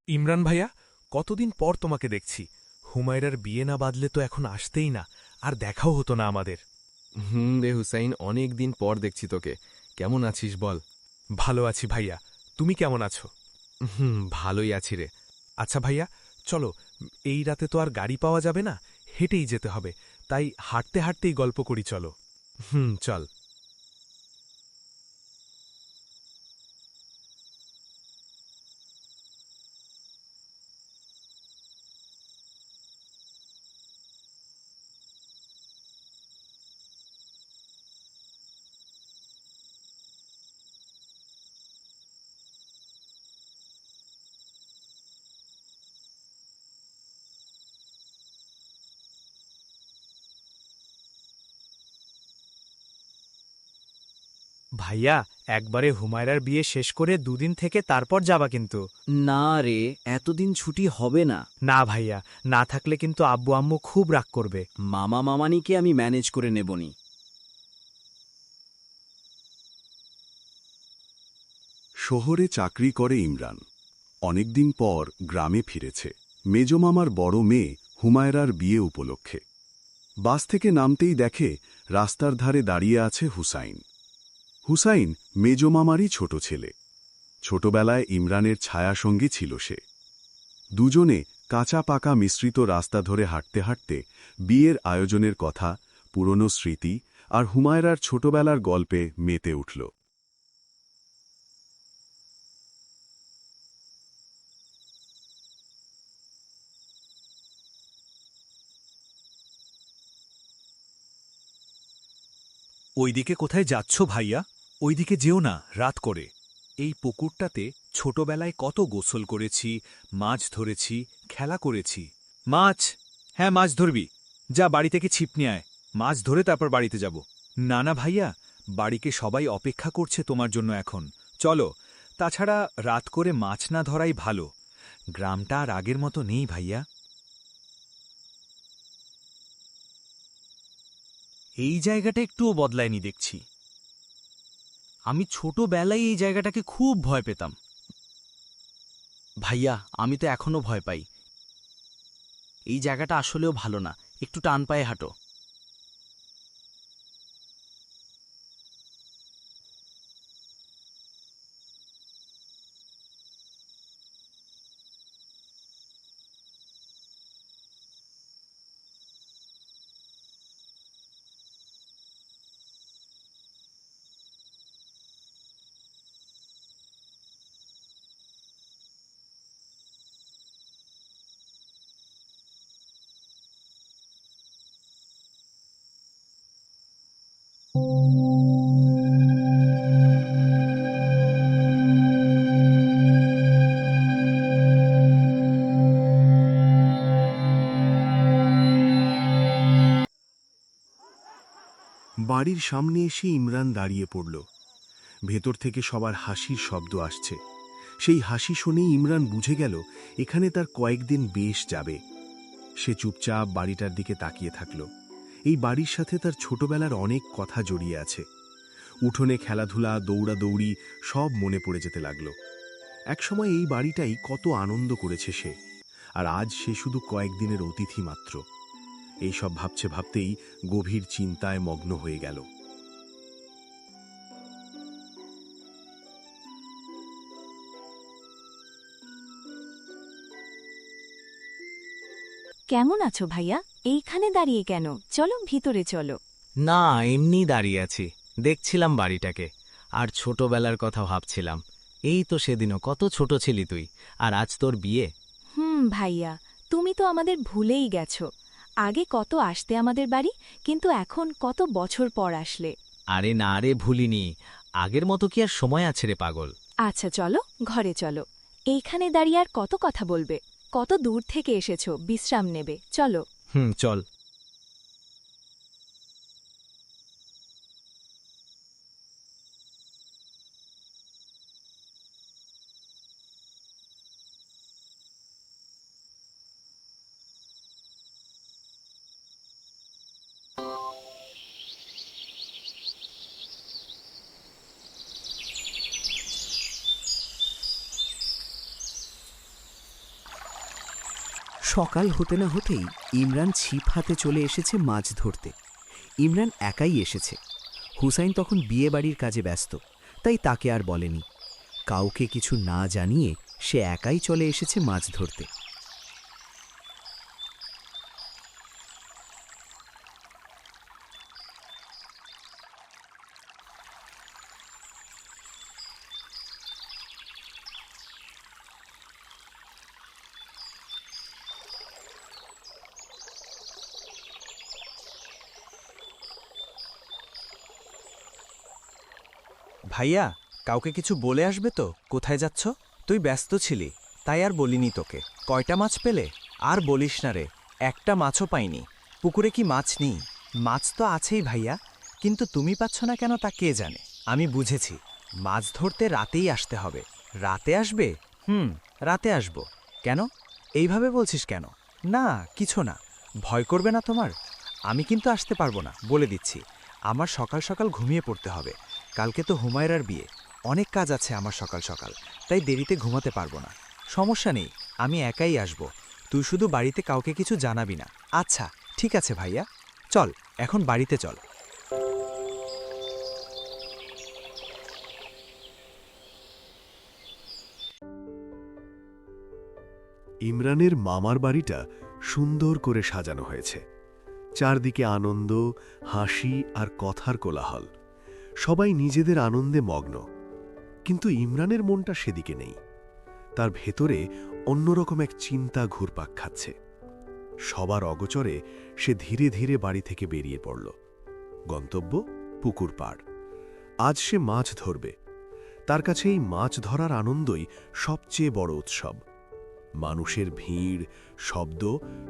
ইমরান ভাইয়া, কতদিন পর তোমাকে দেখছি। হুমায়রার বিয়ে না বাঁধলে তো এখন আসতেই না, আর দেখাও হতো না আমাদের। রে হুসাইন, অনেক দিন পর দেখছি তোকে। কেমন আছিস বল? ভালো আছি ভাইয়া, তুমি কেমন আছো? ভালোই আছি রে। আচ্ছা ভাইয়া, চলো। এই রাতে তো আর গাড়ি পাওয়া যাবে না, হেঁটেই যেতে হবে। তাই হাঁটতে হাঁটতেই গল্প করি, চলো। চল। ভাইয়া, একবারে হুমায়রার বিয়ে শেষ করে দুদিন থেকে তারপর যাবা কিন্তু। না রে, এতদিন ছুটি হবে না। না ভাইয়া, না থাকলে কিন্তু আব্বু আম্মু খুব রাগ করবে। মামা মামানিকে আমি ম্যানেজ করে নেবনি। শহরে চাকরি করে ইমরান। অনেকদিন পর গ্রামে ফিরেছে মেজমামার বড় মেয়ে হুমায়রার বিয়ে উপলক্ষে। বাস থেকে নামতেই দেখে রাস্তার ধারে দাঁড়িয়ে আছে হুসাইন। হুসাইন মেজমামারই ছোট ছেলে। ছোটবেলায় ইমরানের ছায়াসঙ্গী ছিল সে। দুজনে কাঁচা পাকা মিশ্রিত রাস্তা ধরে হাঁটতে হাঁটতে বিয়ের আয়োজনের কথা, পুরনো স্মৃতি আর হুমায়রার ছোটবেলার গল্পে মেতে উঠল। ওইদিকে কোথায় যাচ্ছ ভাইয়া? ওইদিকে যেও না, রাত করে। এই পুকুরটাতে ছোটবেলায় কত গোসল করেছি, মাছ ধরেছি, খেলা করেছি। মাছ? হ্যাঁ, মাছ ধরবি। যা, বাড়ি থেকে ছিপ নিয়ে আয়। মাছ ধরে তারপর বাড়িতে যাব। না না ভাইয়া, বাড়িকে সবাই অপেক্ষা করছে তোমার জন্য এখন। চলো। তাছাড়া রাত করে মাছ না ধরাই ভালো। গ্রামটা আর আগের মতো নেই ভাইয়া। এই জায়গাটা একটুও বদলায়নি দেখছি। আমি ছোটবেলায় এই জায়গাটাকে খুব ভয় পেতাম। ভাইয়া, আমি তো এখনো ভয় পাই। এই জায়গাটা আসলেও ভালো না, একটু টান পায়ে হাঁটো। বাড়ির সামনে এসে ইমরান দাঁড়িয়ে পড়ল। ভেতর থেকে সবার হাসির শব্দ আসছে। সেই হাসি শুনেই ইমরান বুঝে গেল এখানে তার কয়েকদিন বেশ যাবে। সে চুপচাপ বাড়িটার দিকে তাকিয়ে থাকল। এই বাড়ির সাথে তার ছোটবেলার অনেক কথা জড়িয়ে আছে। উঠোনে খেলাধুলা, দৌড়াদৌড়ি সব মনে পড়ে যেতে লাগল। একসময় এই বাড়িটাই কত আনন্দ করেছে সে, আর আজ সে শুধু কয়েকদিনের অতিথি মাত্র। এইসব ভাবতে ভাবতেই গভীর চিন্তায় মগ্ন হয়ে গেল। কেমন আছো ভাইয়া? এইখানে দাঁড়িয়ে কেন? চলো ভিতরে চলো। না, এমনি দাঁড়িয়ে আছি, দেখছিলাম বাড়িটাকে। আর ছোটবেলার কথা ভাবছিলাম। এই তো সেদিনও কত ছোট ছিলি তুই, আর আজ তোর বিয়ে। ভাইয়া, তুমি তো আমাদের ভুলেই গেছো। আগে কত আসতে আমাদের বাড়ি, কিন্তু এখন কত বছর পর আসলে। আরে না রে, ভুলিনি। আগের মতো কি আর সময় আছে রে পাগল? আচ্ছা চলো, ঘরে চলো। এইখানে দাঁড়িয়ে আর কত কথা বলবে? কত দূর থেকে এসেছো, বিশ্রাম নেবে, চলো। চল। সকাল হতে না হতেই ইমরান ছিপ হাতে চলে এসেছে মাছ ধরতে। ইমরান একাই এসেছে। হুসাইন তখন বিয়ে বাড়ির কাজে ব্যস্ত, তাই তাকে আর বলেনি। কাউকে কিছু না জানিয়ে সে একাই চলে এসেছে মাছ ধরতে। ভাইয়া, কাউকে কিছু বলে আসবে তো কোথায় যাচ্ছ? তুই ব্যস্ত ছিলি, তাই আর বলিনি তোকে। কয়টা মাছ পেলে? আর বলিস না রে, একটা মাছও পাইনি। পুকুরে কি মাছ নেই? মাছ তো আছেই ভাইয়া, কিন্তু তুমি পাচ্ছ না কেন তা কে জানে। আমি বুঝেছি, মাছ ধরতে রাতেই আসতে হবে। রাতে আসবে? রাতে আসবো। কেন? এইভাবে বলছিস কেন? না, কিছু না। ভয় করবে না তোমার? আমি কিন্তু আসতে পারবো না, বলে দিচ্ছি। আমার সকাল সকাল ঘুমিয়ে পড়তে হবে। কালকে তো হুমায়রার বিয়ে, অনেক কাজ আছে আমার সকাল সকাল, তাই দেরিতে ঘুমাতে পারবো না। সমস্যা নেই, আমি একাই আসব। তুই শুধু বাড়িতে কাউকে কিছু জানাবি না। আচ্ছা, ঠিক আছে ভাইয়া, চল এখন বাড়িতে চল। ইমরানের মামার বাড়িটা সুন্দর করে সাজানো হয়েছে। চারদিকে আনন্দ, হাসি আর কথার কোলাহল। সবাই নিজেদের আনন্দে মগ্ন, কিন্তু ইমরানের মনটা সেদিকে নেই। তার ভেতরে অন্যরকম এক চিন্তা ঘুরপাক খাচ্ছে। সবার অগোচরে সে ধীরে ধীরে বাড়ি থেকে বেরিয়ে পড়ল। গন্তব্য পুকুর পাড়। আজ সে মাছ ধরবে। তার কাছে এই মাছ ধরার আনন্দই সবচেয়ে বড় উৎসব। মানুষের ভিড়, শব্দ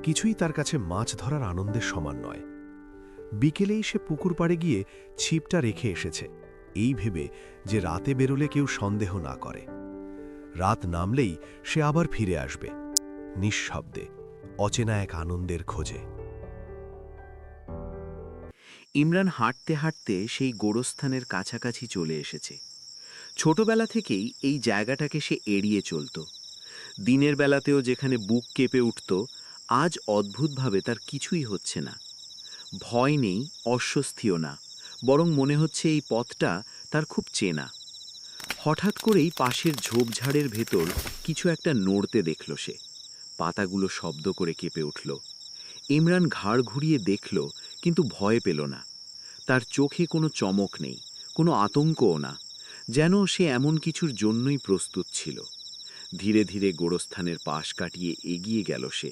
কিছুই তার কাছে মাছ ধরার আনন্দের সমান নয়। বিকেলেই সে পুকুর পাড়ে গিয়ে ছিপটা রেখে এসেছে, এই ভেবে যে রাতে বেরোলে কেউ সন্দেহ না করে। রাত নামলেই সে আবার ফিরে আসবে, নিঃশব্দে, অচেনা এক আনন্দের খোঁজে। ইমরান হাঁটতে হাঁটতে সেই গোরস্থানের কাছাকাছি চলে এসেছে। ছোটবেলা থেকেই এই জায়গাটাকে সে এড়িয়ে চলত। দিনের বেলাতেও যেখানে বুক কেঁপে উঠত, আজ অদ্ভুতভাবে তার কিছুই হচ্ছে না। ভয় নেই, অস্বস্তিও না, বরং মনে হচ্ছে এই পথটা তার খুব চেনা। হঠাৎ করেই পাশের ঝোপঝাড়ের ভেতর কিছু একটা নড়তে দেখল সে। পাতাগুলো শব্দ করে কেঁপে উঠল। ইমরান ঘাড় ঘুরিয়ে দেখল, কিন্তু ভয় পেল না। তার চোখে কোনো চমক নেই, কোনো আতঙ্কও না, যেন সে এমন কিছুর জন্যই প্রস্তুত ছিল। ধীরে ধীরে গোরস্থানের পাশ কাটিয়ে এগিয়ে গেল সে,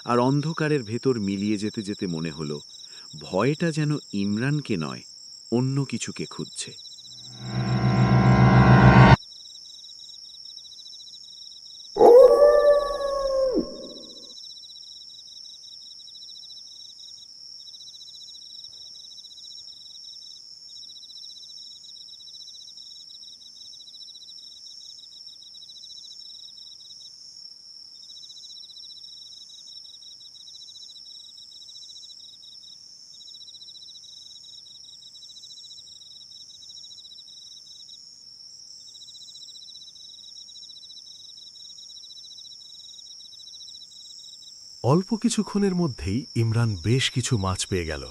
আর অন্ধকারের ভেতর মিলিয়ে যেতে যেতে মনে হলো ভয়টা যেন ইমরানকে নয়, অন্য কিছুকে খুঁজছে। অল্প কিছুক্ষণের মধ্যেই ইমরান বেশ কিছু মাছ পেয়ে গেল।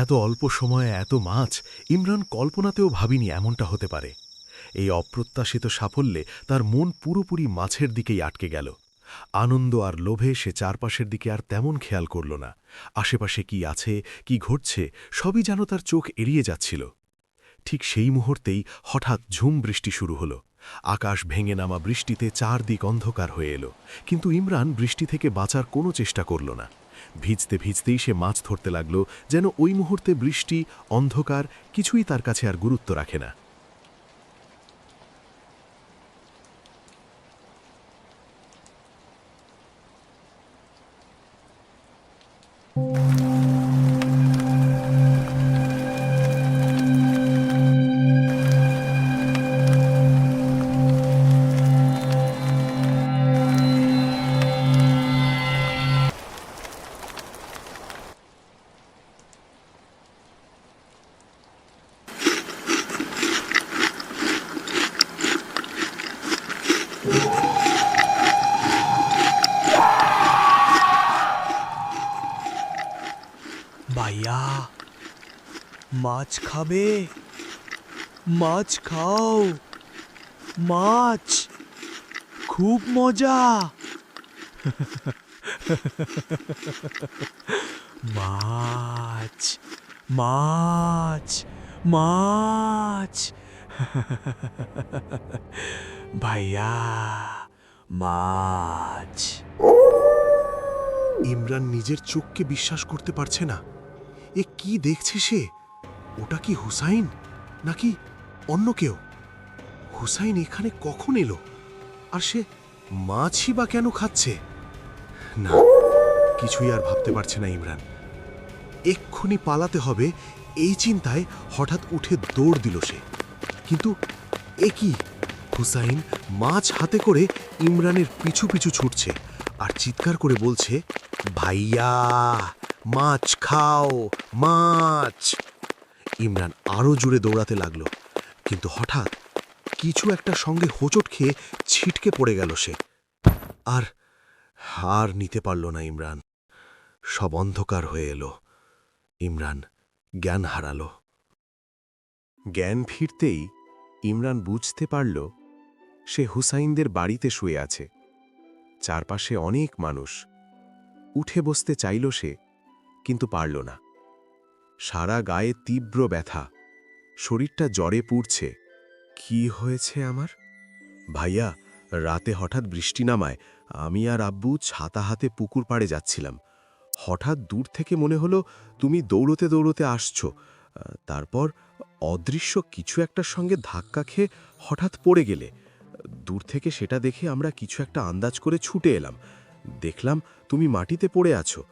এত অল্প সময়ে এত মাছ ইমরান কল্পনাতেও ভাবিনি এমনটা হতে পারে। এই অপ্রত্যাশিত সাফল্যে তার মন পুরোপুরি মাছের দিকেই আটকে গেল। আনন্দ আর লোভে সে চারপাশের দিকে আর তেমন খেয়াল করল না। আশেপাশে কি আছে, কি ঘটছে, সবই যেন তার চোখ এড়িয়ে যাচ্ছিল। ঠিক সেই মুহূর্তেই হঠাৎ ঝুম বৃষ্টি শুরু হলো। আকাশ ভেঙে নামা বৃষ্টিতে চারদিক অন্ধকার হয়ে এলো, কিন্তু ইমরান বৃষ্টি থেকে বাঁচার কোনো চেষ্টা করল না। ভিজতে ভিজতেই সে মাছ ধরতে লাগল, যেন ওই মুহূর্তে বৃষ্টি, অন্ধকার কিছুই তার কাছে আর গুরুত্ব রাখে না। মাছ খাবে? মাছ খাও, মাছ, খুব মজা। মাছ, মাছ, মাছ। ভাইয়া, মাছ। ইমরান নিজের চোখকে বিশ্বাস করতে পারছে না। এ কি দেখছে সে? ওটা কি হুসাইন নাকি অন্য কেউ? হুসাইন এখানে কখন এলো? আর সে মাছই বা কেন খাচ্ছে? না, কিছুই আর ভাবতে পারছে না ইমরান। এক্ষুনি পালাতে হবে এই চিন্তায় হঠাৎ উঠে দৌড় দিল সে। কিন্তু এ কি? হুসাইন মাছ হাতে করে ইমরানের পিছু পিছু ছুটছে আর চিৎকার করে বলছে, ভাইয়া, মাছ খাও, মাছ। ইমরান আরো জোরে দৌড়াতে লাগলো, কিন্তু হঠাৎ কিছু একটা সঙ্গে হোঁচট খেয়ে ছিটকে পড়ে গেল সে। আর হার নিতে পারল না ইমরান। সব অন্ধকার হয়ে এলো। ইমরান জ্ঞান হারালো। জ্ঞান ফিরতেই ইমরান বুঝতে পারল সে হুসাইনদের বাড়িতে শুয়ে আছে। চারপাশে অনেক মানুষ। উঠে বসতে চাইল সে, কিন্তু পারল না। সারা গায়ে তীব্র ব্যথা, শরীরটা জ্বরে পুড়ছে। কি হয়েছে আমার? ভাইয়া, রাতে হঠাৎ বৃষ্টি নামায় আমি আর আব্বু ছাতা হাতে পুকুর পাড়ে যাচ্ছিলাম। হঠাৎ দূর থেকে মনে হলো তুমি দৌড়তে দৌড়তে আসছো। তারপর অদৃশ্য কিছু একটার সঙ্গে ধাক্কা খেয়ে হঠাৎ পড়ে গেলে। দূর থেকে সেটা দেখে আমরা কিছু একটা আন্দাজ করে ছুটে এলাম। দেখলাম তুমি মাটিতে পড়ে আছো।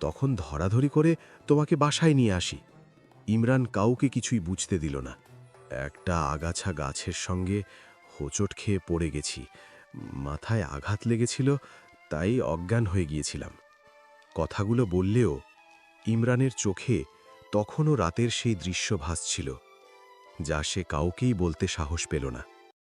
তখন ধরাধরি করে তোমাকে বাসায় নিয়ে আসি। ইমরান কাউকে কিছুই বুঝতে দিল না। একটা আগাছা গাছের সঙ্গে হোঁচট খেয়ে পড়ে গেছি। মাথায় আঘাত লেগেছিল, তাই অজ্ঞান হয়ে গিয়েছিলাম। কথাগুলো বললেও ইমরানের চোখে তখনও রাতের সেই দৃশ্য ভাসছিল, যা সে কাউকেই বলতে সাহস পেল না।